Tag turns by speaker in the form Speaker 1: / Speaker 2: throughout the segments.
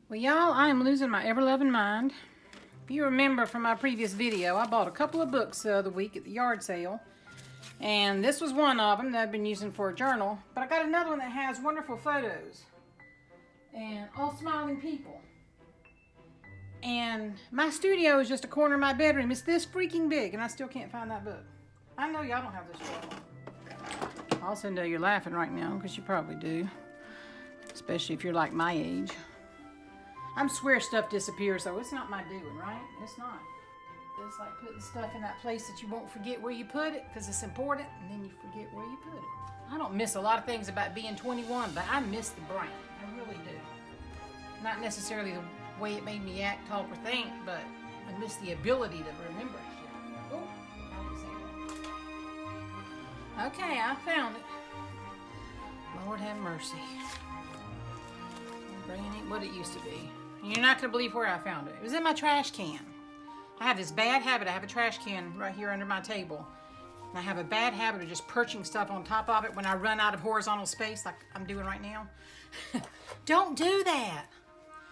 Speaker 1: Well, y'all, I am losing my ever-loving mind. If you remember from my previous video, I bought a couple of books the other week at the yard sale. And this was one of them that I've been using for a journal. But I got another one that has wonderful photos. And all smiling people. And my studio is just a corner of my bedroom. It's this freaking big, and I still can't find that book. I know y'all don't have this trouble. I also know you're laughing right now, because you probably do. Especially if you're like my age. I swear stuff disappears, though. It's not my doing, right? It's not. It's like putting stuff in that place that you won't forget where you put it, because it's important, and then you forget where you put it. I don't miss a lot of things about being 21, but I miss the brain. I really do. Not necessarily the way it made me act, talk, or think, but I miss the ability to remember shit. Oh, I didn't say that. Okay, I found it. Lord have mercy. My brain ain't what it used to be. And you're not going to believe where I found it. It was in my trash can. I have this bad habit. I have a trash can right here under my table. And I have a bad habit of just perching stuff on top of it when I run out of horizontal space like I'm doing right now. Don't do that.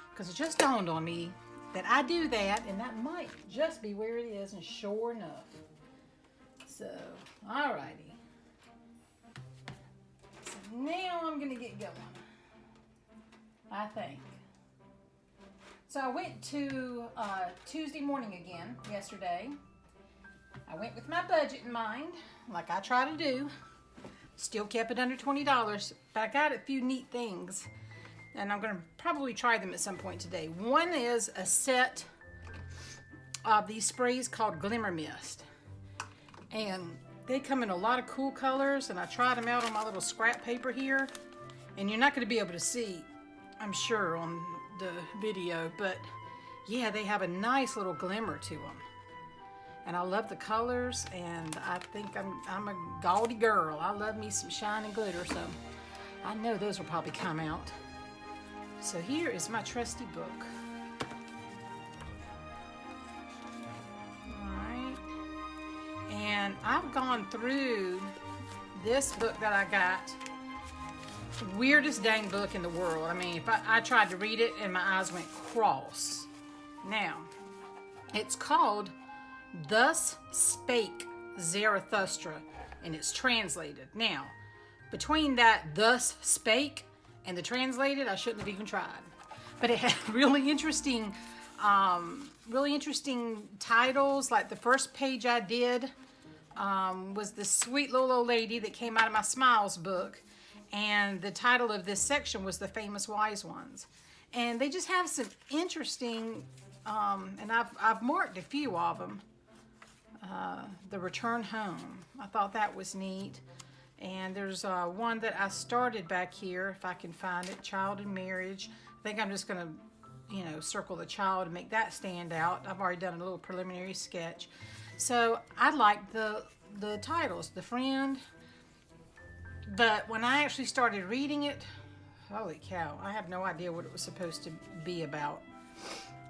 Speaker 1: Because it just dawned on me that I do that, and that might just be where it is, and sure enough. So, alrighty. So now I'm going to get going. I think. So I went to Tuesday morning again, yesterday. I went with my budget in mind, like I try to do. Still kept it under $20, but I got a few neat things. And I'm going to probably try them at some point today. One is a set of these sprays called Glimmer Mist. And they come in a lot of cool colors, and I tried them out on my little scrap paper here. And you're not going to be able to see, I'm sure, on the video, but yeah, they have a nice little glimmer to them. And I love the colors, and I think I'm a gaudy girl. I love me some shine and glitter, so I know those will probably come out. So here is my trusty book. Alright. And I've gone through this book that I got. Weirdest dang book in the world. I mean, if I tried to read it and my eyes went cross. Now, it's called Thus Spake Zarathustra, and it's translated. Now, between that Thus Spake and the translated, I shouldn't have even tried. But it had really interesting titles. Like the first page I did was this sweet little old lady that came out of my Smiles book. And the title of this section was The Famous Wise Ones. And they just have some interesting, and I've marked a few of them. The Return Home. I thought that was neat. And there's one that I started back here, if I can find it, Child and Marriage. I think I'm just going to, circle the child and make that stand out. I've already done a little preliminary sketch. So I like the titles, The Friend. But when I actually started reading it, holy cow, I have no idea what it was supposed to be about.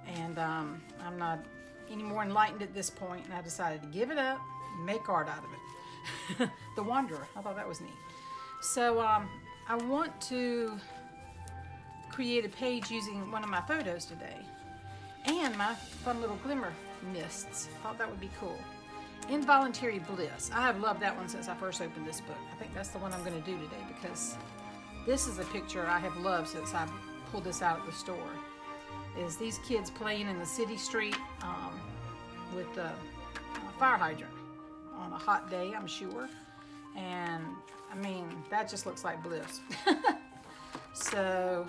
Speaker 1: And I'm not any more enlightened at this point, and I decided to give it up and make art out of it. The Wanderer. I thought that was neat. So I want to create a page using one of my photos today and my fun little glimmer mists. I thought that would be cool. Involuntary Bliss. I have loved that one since I first opened this book. I think that's the one I'm going to do today, because this is a picture I have loved since I pulled this out at the store. Is these kids playing in the city street with the fire hydrant on a hot day, I'm sure. And I mean, that just looks like bliss. So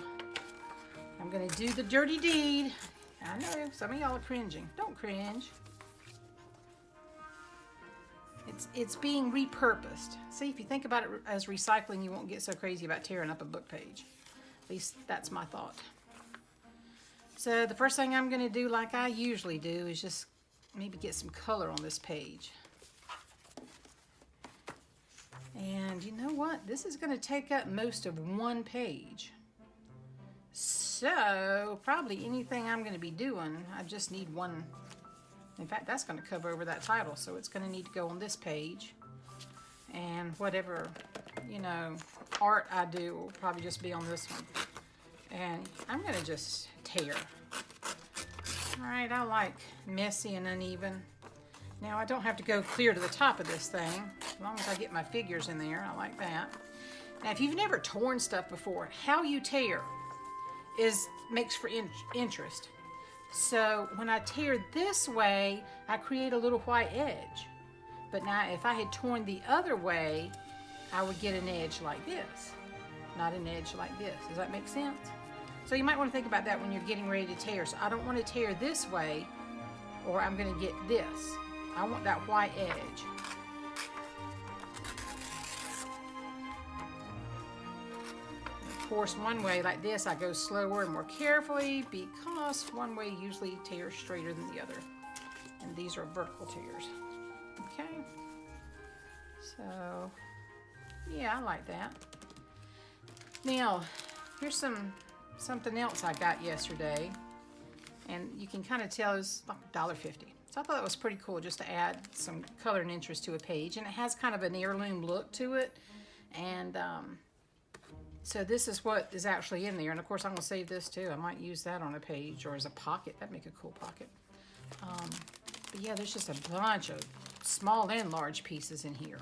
Speaker 1: I'm gonna do the dirty deed. I know some of y'all are cringing. Don't cringe. It's being repurposed. See, if you think about it as recycling, you won't get so crazy about tearing up a book page. At least that's my thought. So the first thing I'm gonna do, like I usually do, is just maybe get some color on this page. And you know what? This is going to take up most of one page. So, probably anything I'm going to be doing, I just need one. In fact, that's going to cover over that title, so it's going to need to go on this page. And whatever, art I do will probably just be on this one. And I'm gonna just tear. All right, I like messy and uneven. Now I don't have to go clear to the top of this thing, as long as I get my figures in there. I like that. Now if you've never torn stuff before, how you tear makes for interest. So when I tear this way, I create a little white edge. But now if I had torn the other way, I would get an edge like this, not an edge like this. Does that make sense? So you might want to think about that when you're getting ready to tear. So I don't want to tear this way, or I'm going to get this. I want that white edge. Of course, one way like this, I go slower and more carefully because one way usually tears straighter than the other. And these are vertical tears. Okay. So, yeah, I like that. Now, here's something else I got yesterday. And you can kind of tell it's like $1.50. So I thought that was pretty cool just to add some color and interest to a page. And it has kind of an heirloom look to it. And so this is what is actually in there. And of course I'm going to save this too. I might use that on a page or as a pocket. That'd make a cool pocket. But yeah, there's just a bunch of small and large pieces in here.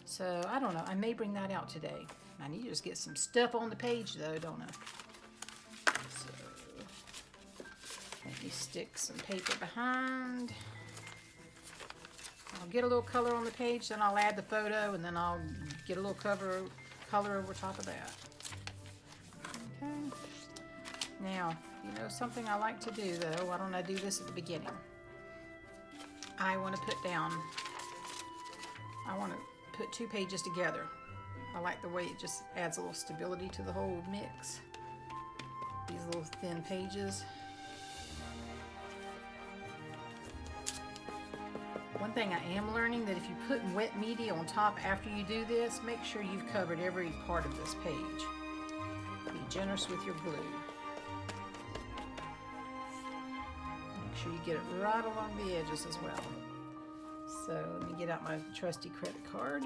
Speaker 1: So I don't know. I may bring that out today. I need to just get some stuff on the page though, don't I? So let me stick some paper behind. I'll get a little color on the page, then I'll add the photo, and then I'll get a little color over top of that. Okay. Now, you know something I like to do though, why don't I do this at the beginning? I want to put two pages together. I like the way it just adds a little stability to the whole mix. These little thin pages. One thing I am learning, that if you put wet media on top after you do this, make sure you've covered every part of this page. Be generous with your glue. Make sure you get it right along the edges as well. So let me get out my trusty credit card.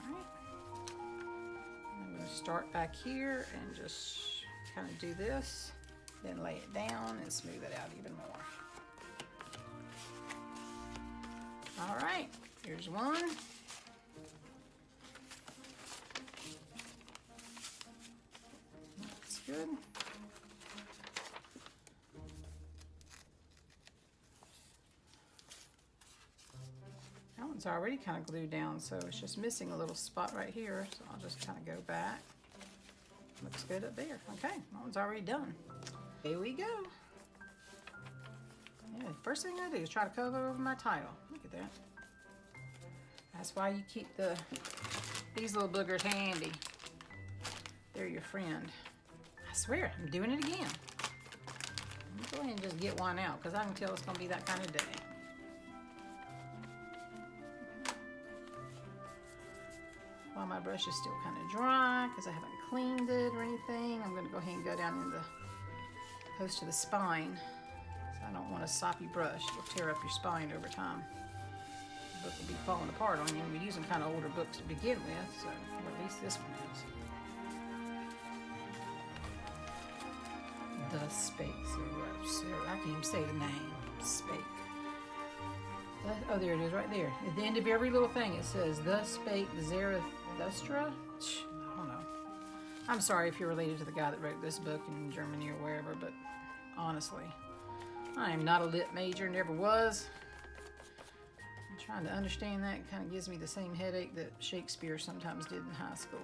Speaker 1: Alright. I'm going to start back here and just kind of do this, then lay it down and smooth it out even more. All right, here's one. That's good. That one's already kind of glued down, so it's just missing a little spot right here. So I'll just kind of go back. Looks good up there. Okay, that one's already done. Here we go. Yeah, first thing I do is try to cover over my title. Look at that. That's why you keep these little boogers handy. They're your friend. I swear, I'm doing it again. Let me go ahead and just get one out because I can tell it's going to be that kind of day. While my brush is still kind of dry because I haven't cleaned it or anything, I'm going to go ahead and go down in the close to the spine. I don't want a soppy brush. It'll tear up your spine over time. The book will be falling apart on you. And we're using kind of older books to begin with, so or at least this one is. The Spake. I can't even say the name. Spake. Oh, there it is right there. At the end of every little thing it says, The Spake Zarathustra. I don't know. I'm sorry if you're related to the guy that wrote this book in Germany or wherever, but honestly, I am not a lit major, never was. I'm trying to understand that. It kind of gives me the same headache that Shakespeare sometimes did in high school.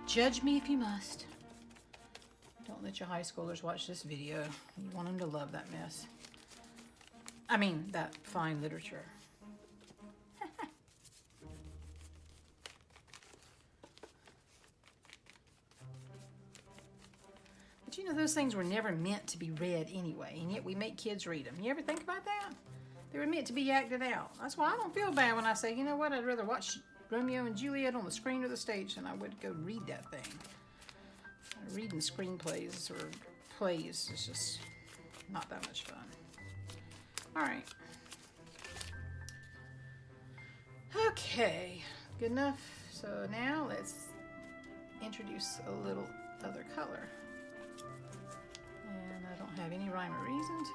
Speaker 1: Judge me if you must. Don't let your high schoolers watch this video. You want them to love that mess. I mean, that fine literature. But you know, those things were never meant to be read anyway, and yet we make kids read them. You ever think about that? They were meant to be acted out. That's why I don't feel bad when I say, you know what, I'd rather watch Romeo and Juliet on the screen or the stage than I would go read that thing. Reading screenplays or plays is just not that much fun. All right. Okay, good enough. So now let's introduce a little other color. And I don't have any rhyme or reason to it.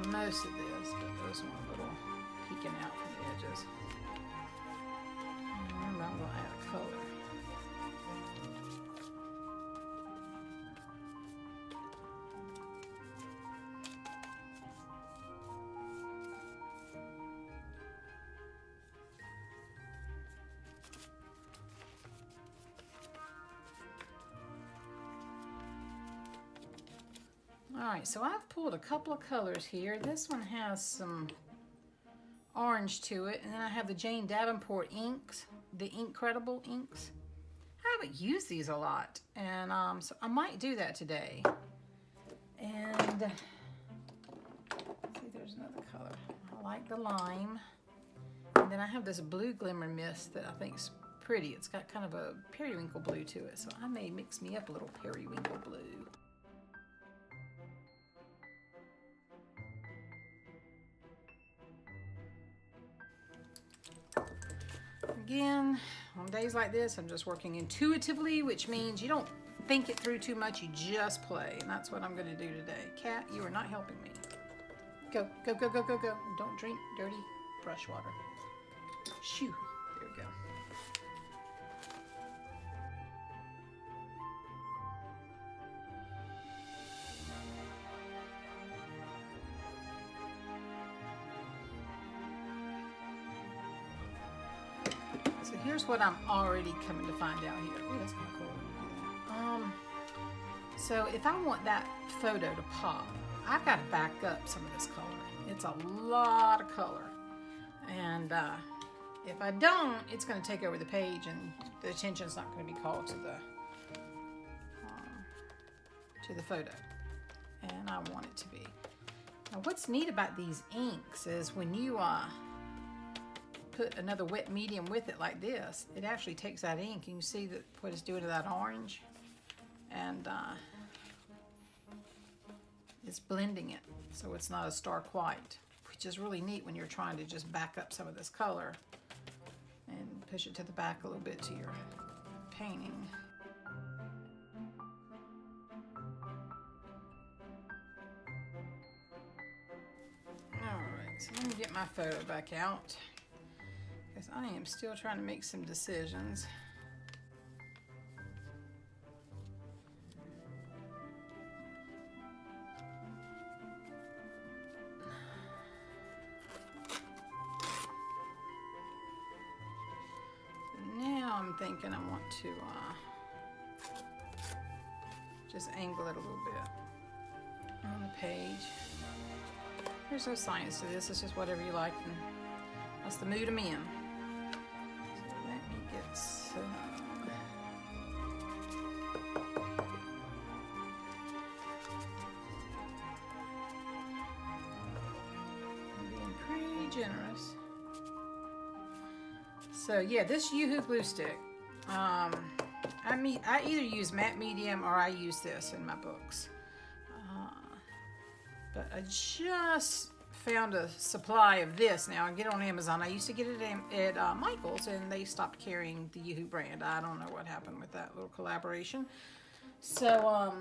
Speaker 1: Most of this, but there's one little peeking out from the edges. And remember, I'm going to add a color. Alright, so I've pulled a couple of colors here. This one has some orange to it, and then I have the Jane Davenport inks, the Incredible inks. I haven't used these a lot, and so I might do that today. And see, there's another color. I like the lime. And then I have this blue glimmer mist that I think is pretty. It's got kind of a periwinkle blue to it, so I may mix me up a little periwinkle blue. Again, on days like this, I'm just working intuitively, which means you don't think it through too much, you just play. And that's what I'm going to do today. Cat, you are not helping me. Go, go, go, go, go, go. Don't drink dirty brush water. Shoo. There we go. So here's what I'm already coming to find out here. Oh, that's kind of cool. So if I want that photo to pop, I've got to back up some of this color. It's a lot of color. And if I don't, it's going to take over the page and the attention's not going to be called to the photo. And I want it to be. Now what's neat about these inks is when you put another wet medium with it like this, it actually takes that ink and you see that what it's doing to that orange, and it's blending it so it's not a stark white, which is really neat when you're trying to just back up some of this color and push it to the back a little bit to your painting. Alright, so let me get my photo back out, because I am still trying to make some decisions. Now I'm thinking I want to just angle it a little bit on the page. There's no science to this, it's just whatever you like, and that's the mood I'm in. So let me get some. I'm being pretty generous. So yeah, this Yoo-Hoo glue stick, I either use matte medium or I use this in my books. But I just found a supply of this now. I get it on Amazon. I used to get it at Michael's, and they stopped carrying the Yoo-Hoo brand. I don't know what happened with that little collaboration. So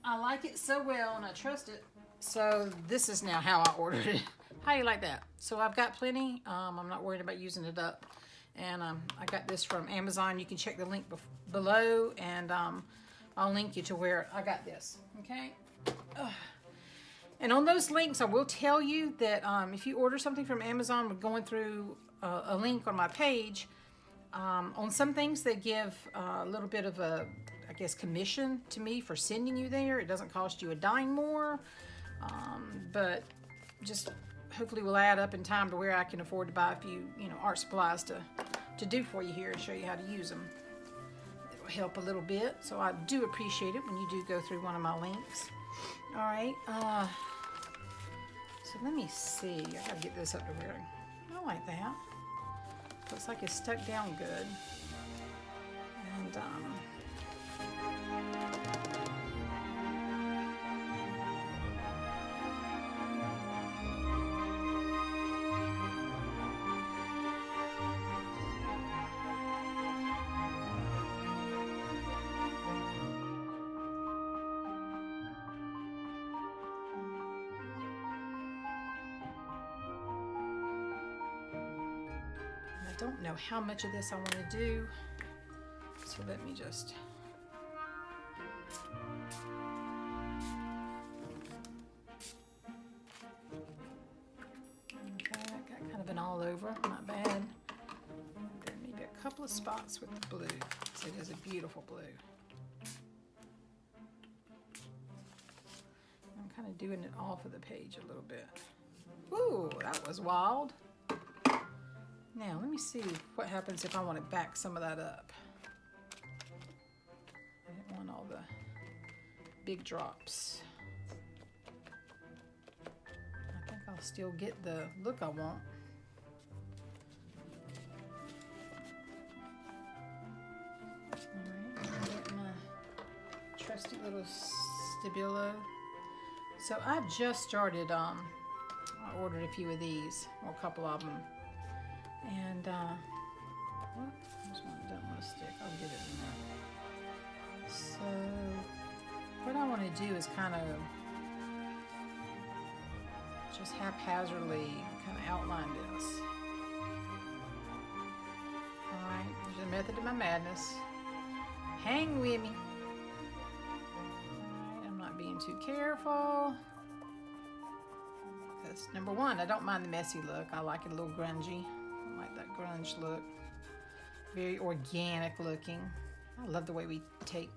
Speaker 1: I like it so well, and I trust it. So this is now how I ordered it. How do you like that? So I've got plenty. I'm not worried about using it up. And I got this from Amazon. You can check the link below, and I'll link you to where I got this. Okay. And on those links, I will tell you that if you order something from Amazon, we're going through a link on my page. On some things, they give a little bit of a, I guess, commission to me for sending you there. It doesn't cost you a dime more, but just hopefully will add up in time to where I can afford to buy a few, art supplies to do for you here and show you how to use them. It will help a little bit, so I do appreciate it when you do go through one of my links. All right, so let me see. I gotta get this up to where I like that. Looks like it's stuck down good. And I don't know how much of this I want to do, so let me just okay, I got kind of an all over, not bad. And then maybe a couple of spots with the blue. So it is a beautiful blue. I'm kind of doing it off of the page a little bit. Ooh, that was wild. Now, let me see what happens if I want to back some of that up. I didn't want all the big drops. I think I'll still get the look I want. Alright, I'll get my trusty little Stabilo. So I've just started, I ordered a few of these, or a couple of them. And, well, there's one that doesn't want to stick. I'll get it in there. So, what I want to do is kind of just haphazardly kind of outline this. Alright, there's a method to my madness. Hang with me. Alright, I'm not being too careful. Because, number one, I don't mind the messy look. I like it a little grungy. I like that grunge look. Very organic looking. I love the way we take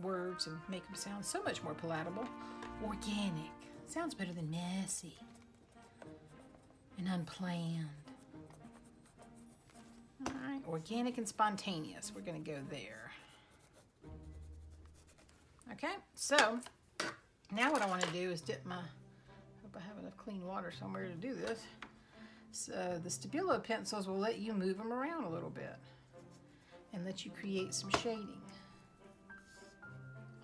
Speaker 1: words and make them sound so much more palatable. Organic. Sounds better than messy and unplanned. Alright, organic and spontaneous. We're going to go there. Okay, so now what I want to do is dip my, hope I have enough clean water somewhere to do this. So the Stabilo pencils will let you move them around a little bit and let you create some shading.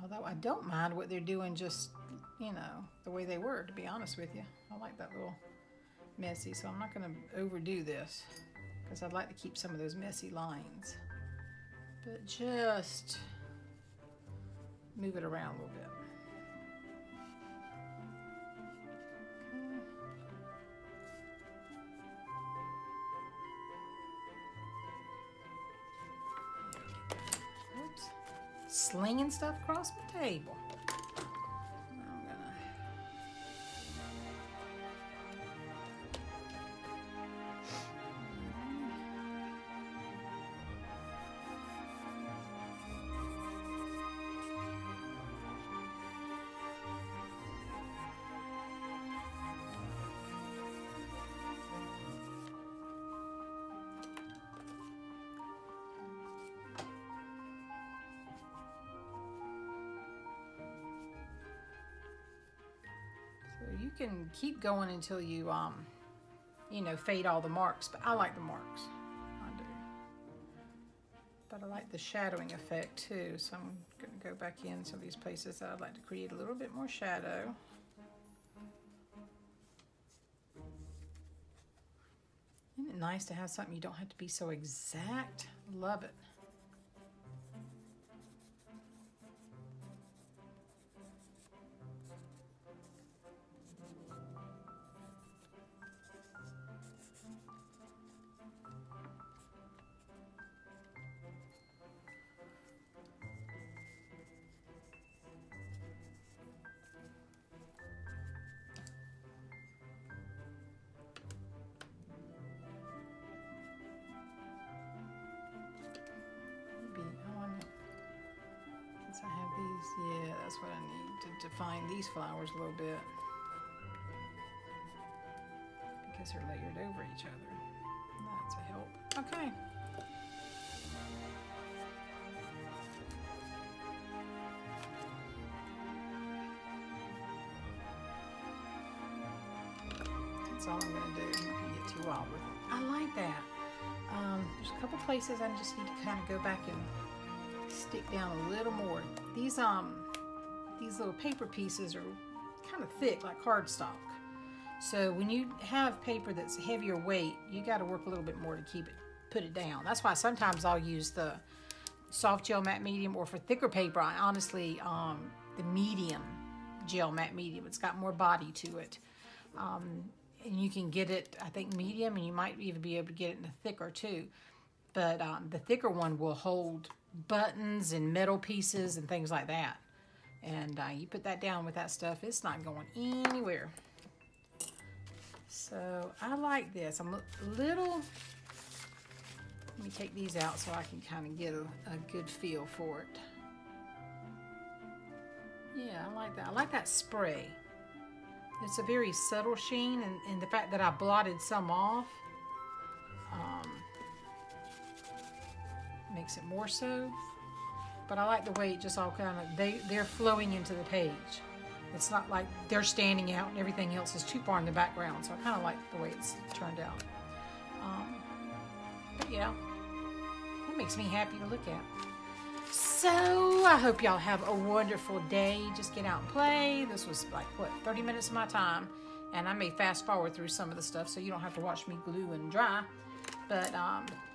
Speaker 1: Although I don't mind what they're doing, just, you know, the way they were, to be honest with you. I like that little messy, so I'm not going to overdo this because I'd like to keep some of those messy lines. But just move it around a little bit. Slinging stuff across my table. I'm gonna you can keep going until you, you know, fade all the marks, but I like the marks. I do. But I like the shadowing effect too, so I'm going to go back in some of these places that I'd like to create a little bit more shadow. Isn't it nice to have something you don't have to be so exact? Love it. I have these, yeah, that's what I need to define these flowers a little bit because they're layered over each other. That's a help. Okay. That's all I'm going to do. I'm not going to get too wild with it. I like that. There's a couple places I just need to kind of go back and stick down a little more. These little paper pieces are kind of thick, like cardstock. So when you have paper that's heavier weight, you got to work a little bit more to put it down. That's why sometimes I'll use the soft gel matte medium, or for thicker paper, I honestly, the medium gel matte medium. It's got more body to it. And you can get it, I think, medium, and you might even be able to get it in a thicker too. But the thicker one will hold buttons and metal pieces and things like that. And you put that down with that stuff, it's not going anywhere. So I like this. I'm a little, let me take these out so I can kind of get a good feel for it. Yeah, I like that. I like that spray. It's a very subtle sheen, and the fact that I blotted some off makes it more so. But I like the way it just all kind of, they're flowing into the page. It's not like they're standing out and everything else is too far in the background. So I kind of like the way it's turned out. But yeah, that makes me happy to look at. So I hope y'all have a wonderful day. Just get out and play. This was like, what, 30 minutes of my time. And I may fast forward through some of the stuff so you don't have to watch me glue and dry. But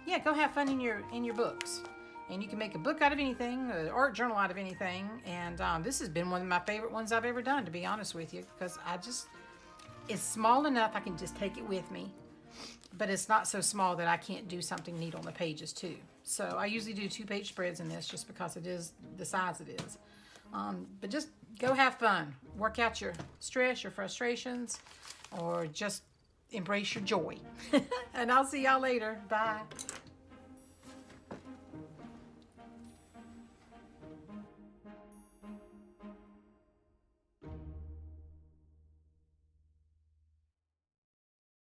Speaker 1: yeah, go have fun in your books. And you can make a book out of anything, an art journal out of anything. And this has been one of my favorite ones I've ever done, to be honest with you. Because it's small enough I can just take it with me. But it's not so small that I can't do something neat on the pages too. So I usually do 2-page spreads in this just because it is the size it is. But just go have fun. Work out your stress, your frustrations, or just embrace your joy. And I'll see y'all later. Bye.